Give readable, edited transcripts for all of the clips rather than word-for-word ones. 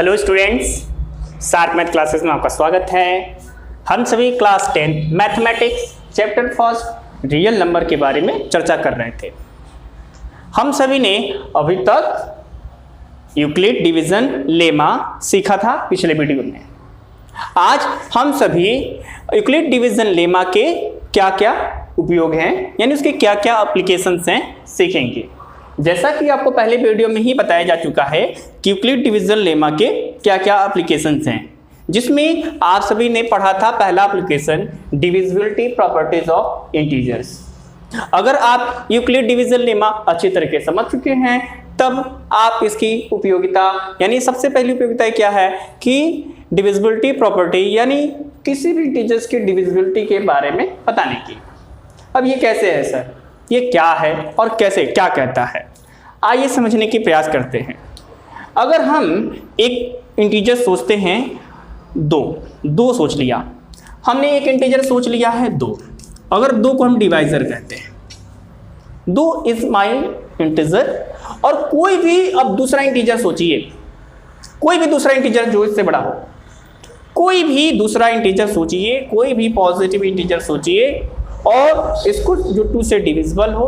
Hello students, sharp math classes में आपका स्वागत है। हम सभी class 10 mathematics chapter first real number के बारे में चर्चा कर रहे थे। हम सभी ने अभी तक यूक्लिड डिवीजन लेमा सीखा था पिछले वीडियो में। आज हम सभी यूक्लिड डिवीजन लेमा के क्या क्या उपयोग हैं, यानी उसके क्या क्या एप्लीकेशंस हैं, सीखेंगे। जैसा कि आपको पहले वीडियो में ही बताया जा चुका है कि यूक्लिड डिवीजन लेमा के क्या क्या एप्लीकेशंस हैं, जिसमें आप सभी ने पढ़ा था पहला application divisibility properties of integers. अगर आप यूक्लिड डिवीजन लेमा अच्छी तरीके से समझ चुके हैं तब आप इसकी उपयोगिता, यानी सबसे पहली उपयोगिता क्या है कि डिविजिबिलिटी प्रॉपर्टी यानी किसी भी इंटीजर्स की डिविजिबिलिटी के बारे में बताने की। अब ये कैसे है सर, ये क्या है और कैसे क्या कहता है, आइए समझने की प्रयास करते हैं। अगर हम एक इंटीजर सोचते हैं दो सोच लिया हमने, एक इंटीजर सोच लिया है 2। अगर 2 को हम डिवाइजर कहते हैं, 2 इज माई इंटीजर। और कोई भी अब दूसरा इंटीजर सोचिए, कोई भी दूसरा इंटीजर जो इससे बड़ा हो, कोई भी दूसरा इंटीजर सोचिए, कोई भी पॉजिटिव इंटीजर सोचिए और इसको जो 2 से डिविजिबल हो,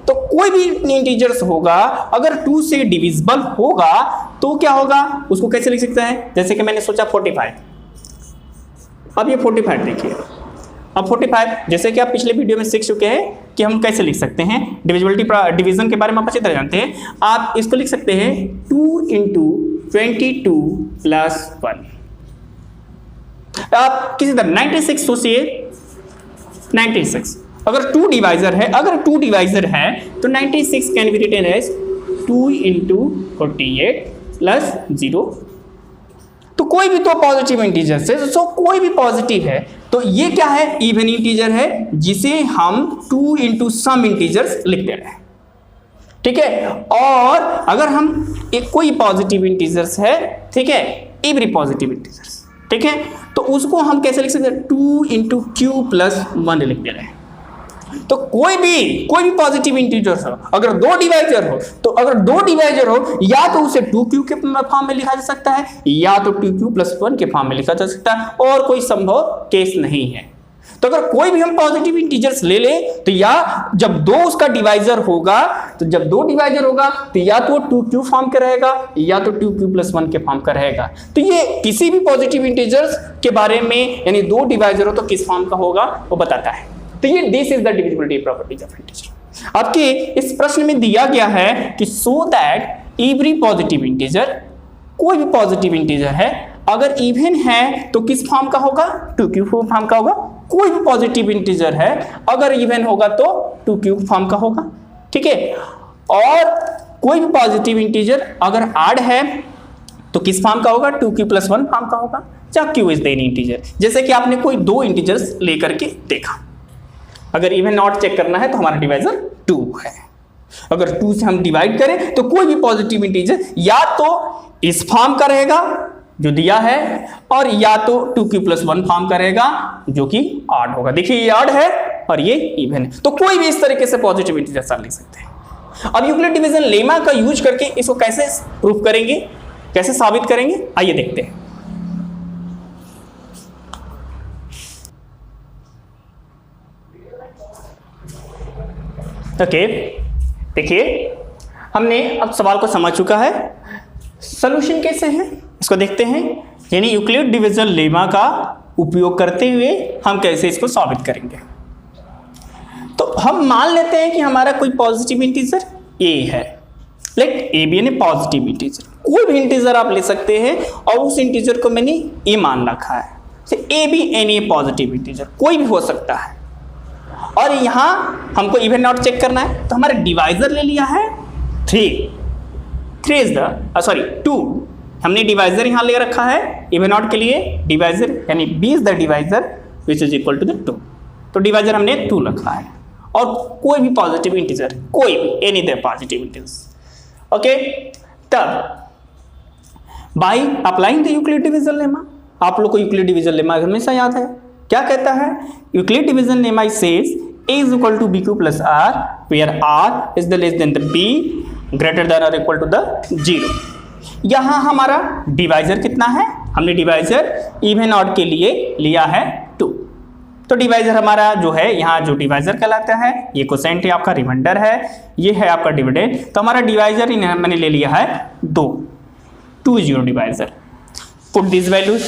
तो कोई भी इंटीजर्स होगा अगर 2 से डिविजिबल होगा तो क्या होगा, उसको कैसे लिख सकते हैं। जैसे कि मैंने सोचा 45, अब ये 45 देखिए। अब 45 जैसे कि आप पिछले वीडियो में सीख चुके हैं कि हम कैसे लिख सकते हैं, डिविजिबिलिटी डिवीजन के बारे में आप अच्छी तरह जानते हैं। आप इसको लिख सकते हैं 2 × 22 + 1। आप किसी तरह 96 सोचिए, 96 अगर 2 डिवाइजर है, तो 96 कैन बी रिटन एज 2 × 48 + 0। तो कोई भी तो पॉजिटिव इंटीजर से, सो कोई भी पॉजिटिव है तो ये क्या है, इवन इंटीजर है जिसे हम 2 × सम इंटीजर्स लिखते हैं, ठीक है। और अगर हम एक कोई पॉजिटिव इंटीजर्स है, ठीक है, एवरी पॉजिटिव इंटीजर्स, ठीक है, तो उसको हम कैसे लिख सकते हैं, 2 × q + 1 लिख दे रहे हैं। तो कोई भी पॉजिटिव इंटीजर हो, अगर 2 डिवाइजर हो, तो अगर 2 डिवाइजर हो या तो उसे 2q के फॉर्म में लिखा जा सकता है या तो 2q + 1 के फॉर्म में लिखा जा सकता है, और कोई संभव केस नहीं है। तो अगर कोई भी हम पॉजिटिव इंटीजर्स ले ले तो या जब 2 उसका डिवाइजर होगा, तो जब 2 डिवाइजर होगा तो या तो 2q फॉर्म का रहेगा या तो 2q + 1 के फॉर्म का रहेगा। तो ये किसी भी पॉजिटिव इंटीजर्स के बारे में, यानी 2 डिवाइजर हो तो किस फॉर्म का होगा वो बताता है। तो ये this is the divisibility properties of integer. आपके इस प्रश्न में दिया गया है कि so that every positive integer, कोई भी पॉजिटिव इंटीजर है अगर इवन है तो किस फॉर्म का होगा, 2q फॉर्म का होगा। कोई भी पॉजिटिव इंटीजर है अगर इवन होगा तो 2q फॉर्म का होगा, ठीक है। और कोई भी पॉजिटिव इंटीजर अगर आड है तो किस फॉर्म का होगा, 2q + 1 फॉर्म का होगा, जहां q is the any integer. जैसे कि आपने कोई 2 इंटीजर्स लेकर के देखा, अगर इवन नॉट चेक करना है तो हमारा डिवाइजर 2 है। अगर 2 से हम डिवाइड करें तो कोई भी पॉजिटिव इंटीजर या तो इस फॉर्म का रहेगा जो दिया है, और या तो 2q + 1 फॉर्म का रहेगा जो कि ऑड होगा। देखिए ये ऑड है और ये इवन है, तो कोई भी इस तरीके से पॉजिटिव इंटीजर लिख सकते हैं। अब यूक्लिड डिवीजन लेमा का यूज करके इसको कैसे प्रूफ करेंगे, कैसे साबित करेंगे, आइए देखते हैं। ओके, देखिए हमने अब सवाल को समझ चुका है, सॉल्यूशन कैसे है इसको देखते हैं। यानी यूक्लिड डिवीजन लेमा का उपयोग करते हुए हम कैसे इसको साबित करेंगे। तो हम मान लेते हैं कि हमारा कोई पॉजिटिव इंटीजर a है, let a be an positive integer. कोई भी इंटीजर आप ले सकते हैं और उस इंटीजर को मैंने a मान रखा है, तो a be an positive integer कोई भी हो सकता है। और यहां हमको इवन नॉट चेक करना है तो हमारे डिवाइजर ले लिया है 3 इज द सॉरी 2, हमने डिवाइजर यहां ले रखा है इवन नॉट के लिए, डिवाइजर यानी b is the divisor which is equal to the 2। तो डिवाइजर हमने 2 रखा है, और कोई भी पॉजिटिव इंटीजर, कोई भी any the positive integers, okay. तब by applying the Euclid division lemma, आप लोग को यूक्लिड डिवीजन लेमा हमेशा याद है, क्या कहता है, Euclid division lemma says a is equal to bq plus r, where r is the less than the b, greater than or equal to the 0। यहाँ हमारा डिवाइजर कितना है, हमने डिवाइजर इवन ऑड के लिए लिया है 2। तो डिवाइजर हमारा जो है यहाँ जो डिवाइजर कहलाता है, ये कोसेंट है आपका, रिमाइंडर है, ये है आपका डिविडेंड। तो हमारा डिवाइजर मैंने ले लिया है 2 0 डिवाइजर। Put this values.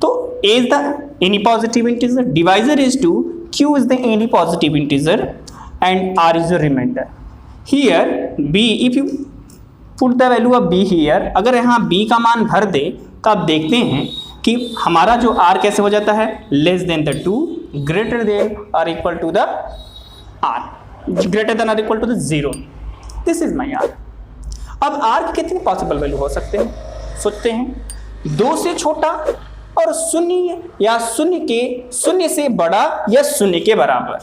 तो a is the any positive integer, divisor is 2, q is the any positive integer and r is the remainder. Here b, if you put the value of b here, अगर यहाँ b का मान भर दे तो आप देखते हैं कि हमारा जो r कैसे हो जाता है, less than the 2, greater than और equal to the r, greater than और equal to the 0। This is my r। अब r के कितने पॉसिबल वैल्यू हो सकते हैं, सोचते हैं। 2 से छोटा और 0 या 0 से बड़ा या 0 के बराबर।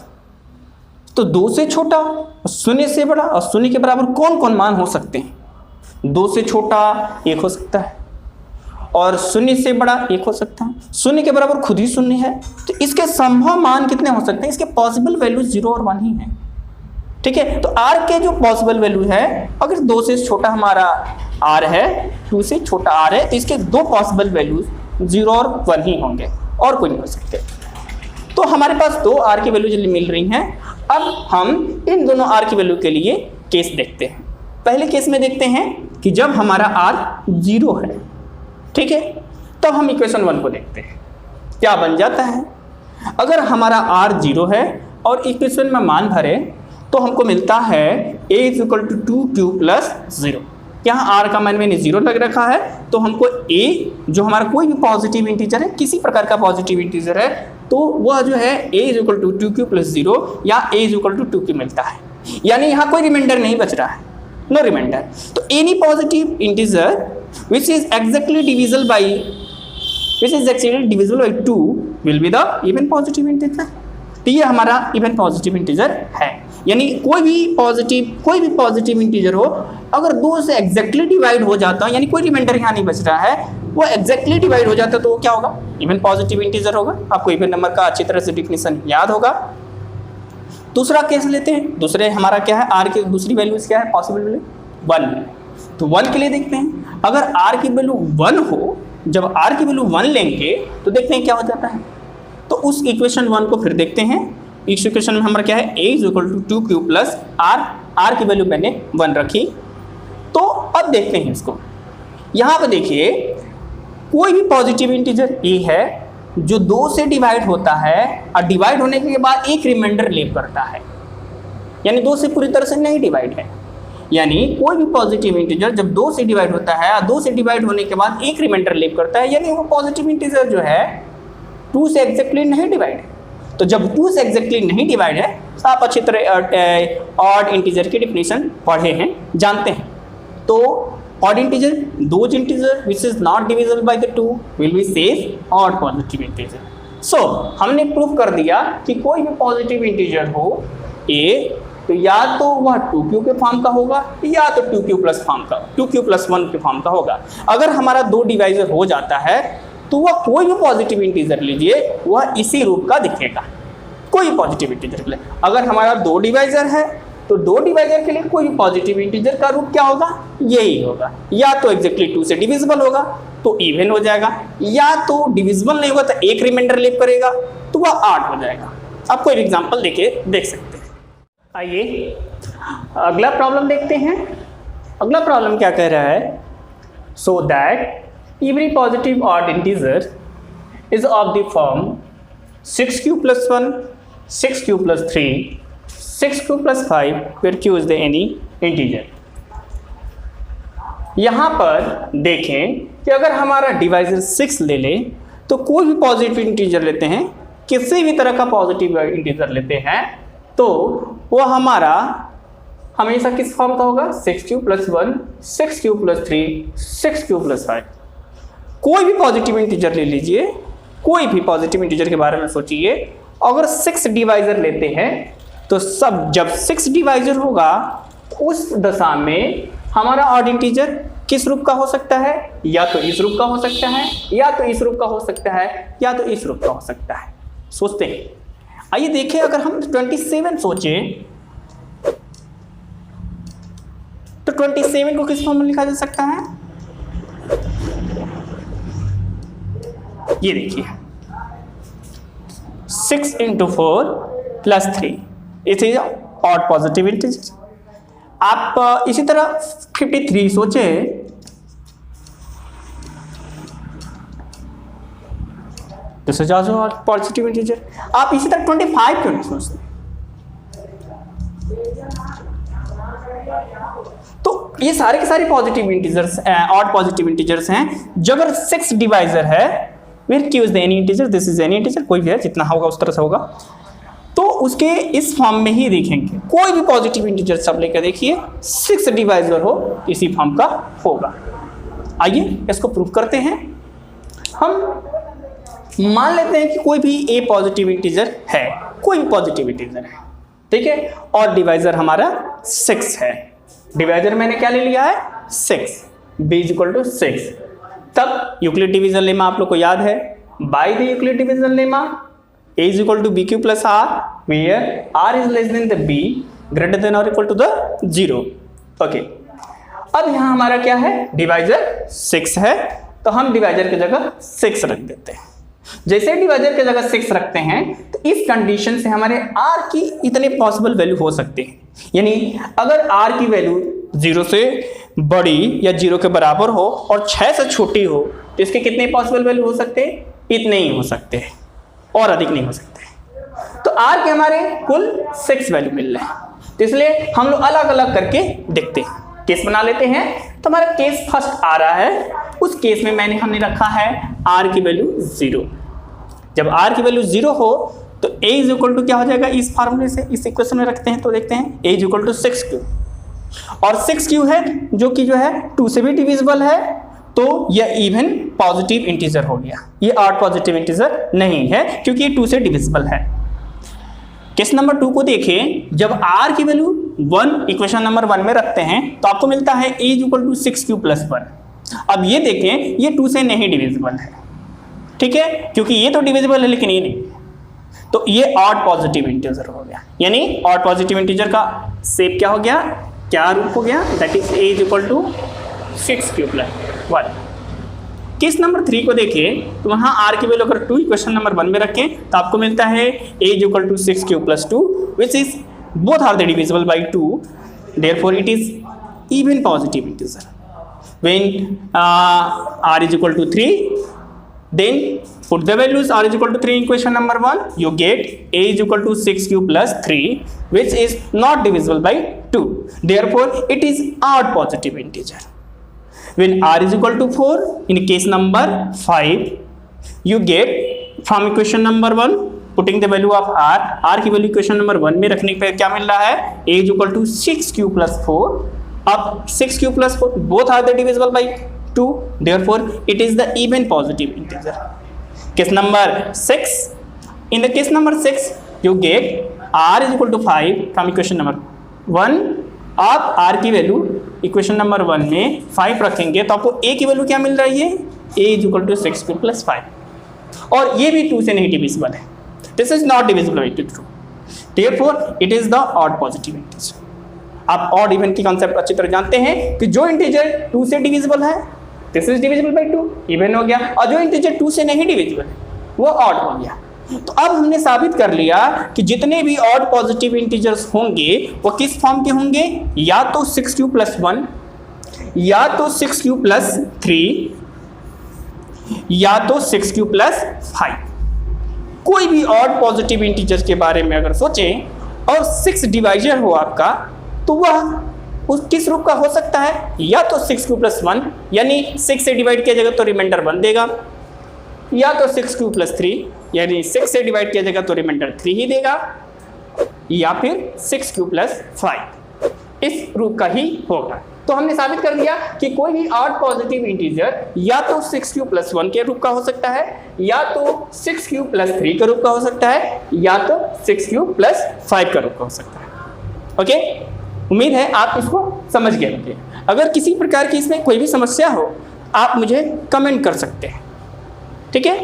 तो 2 से छोटा, 0 से बड़ा और 0 के बराबर कौन कौन मान हो सकते हैं? 2 से छोटा एक हो सकता है और 0 से बड़ा एक हो सकता है, 0 के बराबर खुद ही 0 है। तो इसके संभव मान कितने हो सकते हैं? इसके पॉसिबल वैल्यू 0 और 1 ही है। ठीक है, तो r के जो पॉसिबल वैल्यू है, अगर 2 से छोटा हमारा r है, 2 से छोटा r है, तो इसके 2 पॉसिबल वैल्यूज 0 और 1 ही होंगे और कोई नहीं हो सकते। तो हमारे पास 2 r की वैल्यू मिल रही हैं। अब हम इन दोनों r की वैल्यू के लिए केस देखते हैं। पहले केस में देखते हैं कि जब हमारा r 0 है, ठीक है, तब हम इक्वेशन 1 को देखते हैं क्या बन जाता है। अगर हमारा r 0 है और इक्वेशन में मान भरे तो हमको मिलता है a = 2q + 0। यहाँ r का मान मैंने 0 लग रखा है, तो हमको a जो हमारा कोई भी पॉजिटिव इंटीजर है, किसी प्रकार का पॉजिटिव इंटीजर है, तो वह जो है a = 2q + 0 या a = 2q मिलता है। यानी यहाँ कोई रिमाइंडर नहीं बच रहा है, नो रिमाइंडर। तो any positive integer which is exactly divisible by 2 will be the even positive integer। तो ये हमारा इवन पॉजिटिव इंटीजर है। यानी कोई भी पॉजिटिव इंटीजर हो, अगर 2 से एग्जैक्टली डिवाइड हो जाता है, यानी कोई रिमाइंडर यहाँ नहीं बच रहा है, वो एग्जैक्टली डिवाइड हो जाता है, तो वो क्या होगा? इवन पॉजिटिव इंटीजर होगा। आपको इवन नंबर का अच्छी तरह से डिफिनेशन याद होगा। दूसरा केस लेते हैं। दूसरे हमारा क्या है, आर की दूसरी वैल्यूज क्या है, पॉसिबल वैल्यू 1। तो 1 के लिए देखते हैं। अगर आर की वैल्यू 1 हो, जब आर की वैल्यू 1 लेंगे तो देखते हैं क्या हो जाता है। तो उस इक्वेशन 1 को फिर देखते हैं। इस इक्वेशन में हमारा क्या है, a = 2q + r, r की वैल्यू मैंने 1 रखी। तो अब देखते हैं इसको। यहाँ पर देखिए कोई भी पॉजिटिव इंटीजर a है जो 2 से डिवाइड होता है और डिवाइड होने के बाद एक रिमाइंडर लीव करता है, यानी 2 से पूरी तरह से नहीं डिवाइड है। यानी कोई भी पॉजिटिव इंटीजर जब 2 से डिवाइड होता है और 2 से डिवाइड होने के बाद एक रिमाइंडर लीव करता है, यानी वो पॉजिटिव इंटीजर जो है 2 से एग्जैक्टली नहीं डिवाइड है। तो जब 2 से एग्जैक्टली नहीं डिवाइड है, तो आप अच्छी तरह ऑड इंटीजर की डेफिनेशन पढ़े हैं, जानते हैं। तो odd integer, those integer which is not divisible by the 2 will be says odd positive integer. So हमने प्रूव कर दिया कि कोई भी पॉजिटिव इंटीजर हो a, तो या तो वह 2q के फॉर्म का होगा या तो 2q + फॉर्म का, 2q + 1 के फॉर्म का होगा। अगर हमारा 2 डिवाइजर हो जाता है तो वह कोई भी पॉजिटिव इंटीजर लीजिए, वह इसी रूप का दिखेगा, कोई पॉजिटिव इंटीजर के लिए। अगर हमारा 2 डिवाइजर है तो 2 डिवाइजर के लिए कोई भी पॉजिटिव इंटीजर का रूप क्या होगा, यही होगा। या तो एग्जैक्टली 2 से डिविजिबल होगा तो इवन हो जाएगा, या तो डिविजिबल नहीं होगा तो एक रिमाइंडर लीव करेगा तो वह 8 हो जाएगा। आपको एक एग्जाम्पल देके देख सकते हैं। आइए अगला प्रॉब्लम देखते हैं। अगला प्रॉब्लम क्या कह रहा है, so that every positive odd integer is of the form 6q + 1, 6q + 3, 6q + 5 where q is the any integer। यहाँ पर देखें कि अगर हमारा डिवाइजर 6 ले ले तो कोई भी पॉजिटिव इंटीजर लेते हैं, किसी भी तरह का पॉजिटिव इंटीजर लेते हैं, तो वो हमारा हमेशा किस फॉर्म का होगा, 6q + 1, 6q + 3, 6q + 5। कोई भी पॉजिटिव इंटीजर ले लीजिए, कोई भी पॉजिटिव इंटीजर के बारे में सोचिए। अगर 6 डिवाइजर लेते हैं तो सब जब 6 डिवाइजर होगा उस दशा में हमारा ऑड इंटीजर किस रूप का हो सकता है, या तो इस रूप का हो सकता है, या तो इस रूप का हो सकता है, या तो इस रूप का हो सकता है। सोचते हैं। आइए देखें, अगर हम 27 सोचें तो 27 को किस फॉर्म में लिखा जा सकता है, ये देखिए 6 × 4 + 3 it is odd positive integer. आप इसी तरह 53 सोचे, this is also odd positive integer. आप इसी तरह 25 क्यों नहीं सोचते? तो ये सारे के सारे positive integers, odd positive integers हैं। जो अगर 6 डिवाइजर है, where q is the any integer, this is any integer, कोई भी है, जितना होगा उस तरह से होगा, तो उसके इस फॉर्म में ही देखेंगे। कोई भी पॉजिटिव इंटीजर सब लेकर देखिए, 6 डिवाइजर हो इसी फॉर्म का होगा। आइए इसको प्रूव करते हैं। हम मान लेते हैं कि कोई भी a पॉजिटिव इंटीजर है, कोई भी पॉजिटिव इंटीजर है, ठीक है, और डिवाइजर हमारा 6 है। डिवाइजर मैंने क्या ले लिया है? 6, b = 6। तब यूक्लिड डिवीजन लेमा आप लोग को याद है, by the Euclid division lemma a = bq + r, where r is less than the b, greater than or equal to the 0। Okay, अब यहाँ हमारा क्या है? डिवाइजर 6 है, तो हम डिवाइजर की जगह 6 रख देते हैं। जैसे डिवाइजर की जगह 6 रखते हैं तो इस कंडीशन से हमारे r की इतने पॉसिबल वैल्यू हो सकते हैं। यानी अगर r की वैल्यू 0 से बड़ी या 0 के बराबर हो और 6 से छोटी हो, तो इसके कितने पॉसिबल वैल्यू हो सकते हैं? इतने ही हो सकते हैं, और अधिक नहीं हो सकते। तो r के हमारे कुल 6 वैल्यू मिल रहे हैं, तो इसलिए हम लोग अलग अलग करके देखते हैं, केस बना लेते हैं। तो हमारा केस फर्स्ट आ रहा है, उस केस में हमने रखा है r की वैल्यू 0। जब r की वैल्यू 0 हो तो a = क्या हो जाएगा? इस फार्मूले से इस इक्वेशन में रखते हैं तो देखते हैं a = 6q, और 6q है जो कि जो है 2 से भी डिविजिबल है, तो यह इवन पॉजिटिव इंटीजर हो गया। ये ऑड पॉजिटिव इंटीजर नहीं है क्योंकि ये 2 से डिविजिबल है। केस नंबर 2 को देखें, जब r की वैल्यू 1 इक्वेशन नंबर 1 में रखते हैं तो आपको मिलता है a = 6q + 1। अब ये देखें, ये 2 से नहीं डिविजिबल है, ठीक है, क्योंकि ये तो डिविजिबल है लेकिन ये नहीं, तो ये ऑड पॉजिटिव इंटीजर हो गया। यानी ऑड पॉजिटिव इंटीजर का शेप क्या हो गया, क्या रूप हो गया? That is a = 6q + 1। Case number 3 को देखें तो वहाँ r की वैल्यू अगर 2 इक्वेशन नंबर 1 में रखें तो आपको मिलता है a = 6q + 2, which is both are the divisible by 2, therefore it is even positive integer। When r = 3, then put the values r = 3 in equation number 1, you get a = 6q + 3, which is not divisible by 2, therefore it is odd positive integer। When r = 4, in case number 5, you get from equation number 1, putting the value of r की value equation number 1 में रखने पर क्या मिल रहा है? a = 6q + 4। अब 6q + 4 both are the divisible by 2, therefore it is the even positive integer। Case number 6, in the case number 6 you get r = 5 from equation number 1। आप r की value equation number 1 में 5 रखेंगे तो आपको a की value क्या मिल रही है? a = 6q + 5, और ये भी 2 से नहीं डिविजिबल है, this is not divisible bye 2, therefore it is the odd positive integer। आप ऑड इवन की कॉन्सेप्ट अच्छी तरह जानते हैं कि जो इंटीजर 2 से डिविजिबल है, this is divisible by 2, even हो गया, और जो इंटीजर 2 से नहीं डिविजिबल है वो ऑड हो गया। तो अब हमने साबित कर लिया कि जितने भी ऑड पॉजिटिव इंटीजर्स होंगे वो किस फॉर्म के होंगे? या तो 6q + 1, या तो 6q + 3, या तो 6q + 5। कोई भी ऑड पॉजिटिव इंटीजर्स के बारे में अगर सोचें और 6 डिवाइजर हो आपका, तो वह उस किस रूप का हो सकता है? या तो 6q + 1, यानी 6 से डिवाइड किया जाएगा तो रिमाइंडर 1 देगा, या तो 6q + 3, यानी 6 से डिवाइड किया जाएगा तो रिमाइंडर 3 ही देगा, या फिर 6q + 5 इस रूप का ही होगा। तो हमने साबित कर दिया कि कोई भी ऑड पॉजिटिव इंटीजर या तो 6q + 1 के रूप का हो सकता है, या तो 6q + 3 के रूप का हो सकता है, या तो 6q + 5 का रूप का हो सकता है। ओके, उम्मीद है आप इसको समझ गए होंगे। अगर किसी प्रकार की इसमें कोई भी समस्या हो आप मुझे कमेंट कर सकते हैं, ठीक है।